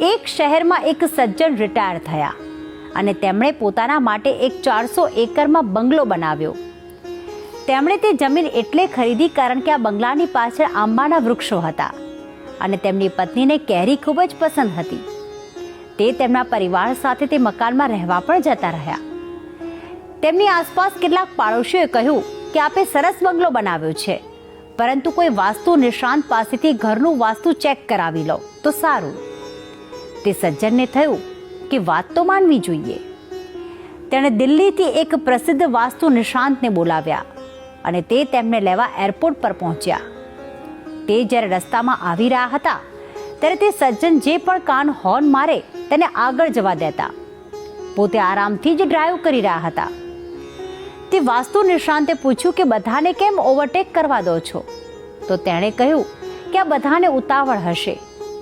એક શહેરમાં એક સજ્જન રિટાયર થયા અને તેમણે પોતાના માટે એક 400 એકરમાં બંગલો બનાવ્યો. તેમણે તે જમીન એટલે ખરીદી કારણ કે આ બંગલાની પાછળ આંબાના વૃક્ષો હતા અને તેમની પત્નીને કેરી ખૂબ જ પસંદ હતી. તે તેમના પરિવાર સાથે તે મકાનમાં રહેવા પણ જતા રહ્યા. તેમની આસપાસ કેટલાક પાડોશીઓએ કહ્યું કે આપે સરસ બંગલો બનાવ્યો છે, પરંતુ કોઈ વાસ્તુ નિષ્ણાંત પાસેથી ઘરનું વાસ્તુ ચેક કરાવી લો તો સારું. તે સજ્જનને થયું કે વાત તો માનવી જોઈએ. તેણે દિલ્હીથી એક પ્રસિદ્ધ વાસ્તુ નિષ્ણાંતને બોલાવ્યા અને તે તેમને લેવા એરપોર્ટ પર પહોંચ્યા. તે જ્યારે રસ્તામાં આવી રહ્યા હતા ત્યારે તે સજ્જન જે પણ કાન હોર્ન મારે તેને આગળ જવા દેતા. પોતે આરામથી જ ડ્રાઈવ કરી રહ્યા હતા. તે વાસ્તુ નિષ્ણાંતે પૂછ્યું કે બધાને કેમ ઓવરટેક કરવા દો છો? તો તેણે કહ્યું કે આ બધાને ઉતાવળ હશે,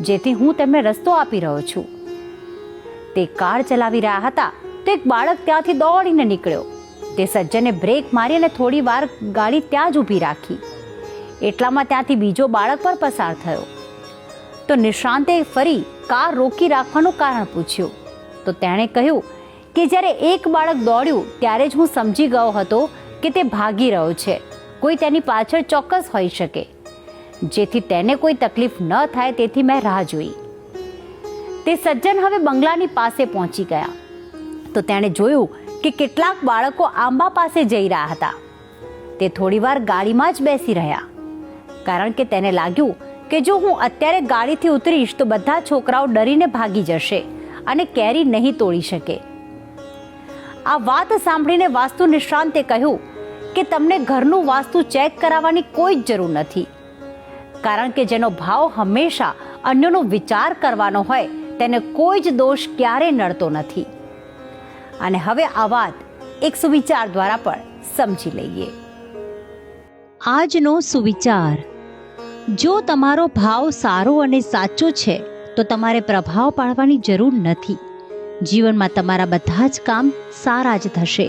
જેથી હું તેમને રસ્તો આપી રહ્યો છું. તે કાર ચલાવી રહ્યા હતા તો એક બાળક ત્યાંથી દોડીને નીકળ્યો. તે સજ્જને બ્રેક મારી અને થોડી વાર ગાડી ત્યાં જ ઊભી રાખી. એટલામાં ત્યાંથી બીજો બાળક પર પસાર થયો. તો નિષ્ણાંતે ફરી કાર રોકી રાખવાનું કારણ પૂછ્યું. તો તેણે કહ્યું કે જ્યારે એક બાળક દોડ્યું ત્યારે જ હું સમજી ગયો હતો કે તે ભાગી રહ્યો છે. કોઈ તેની પાછળ ચોક્કસ હોઈ શકે, જેથી તેને કોઈ તકલીફ ન થાય તેથી મેં રાહ જોઈ. તે સજ્જન હવે બંગલાની પાસે પહોંચી ગયા તો તેણે જોયું કે કેટલાક બાળકો આંબા પાસે જઈ રહ્યા હતા. તે થોડીવાર ગાડીમાં જ બેસી રહ્યા, કારણ કે તેને લાગ્યું કે જો હું અત્યારે ગાડીથી ઉતરીશ તો બધા છોકરાઓ ડરીને ભાગી જશે અને કેરી નહીં તોડી શકે. આ વાત સાંભળીને વાસ્તુ નિષ્ણાંતે કહ્યું કે તમને ઘરનું વાસ્તુ ચેક કરાવવાની કોઈ જ જરૂર નથી, કારણ કે જેનો ભાવ હંમેશા અન્યનો વિચાર કરવાનો હોય તેને કોઈ જ દોષ ક્યારેય નડતો નથી. અને હવે આ વાત એક સુવિચાર દ્વારા પણ સમજી લઈએ. આજનો સુવિચાર: જો તમારો ભાવ સારો અને સાચો છે તો તમારે પ્રભાવ પાડવાની જરૂર નથી. જીવનમાં તમારા બધા જ કામ સારા જ થશે.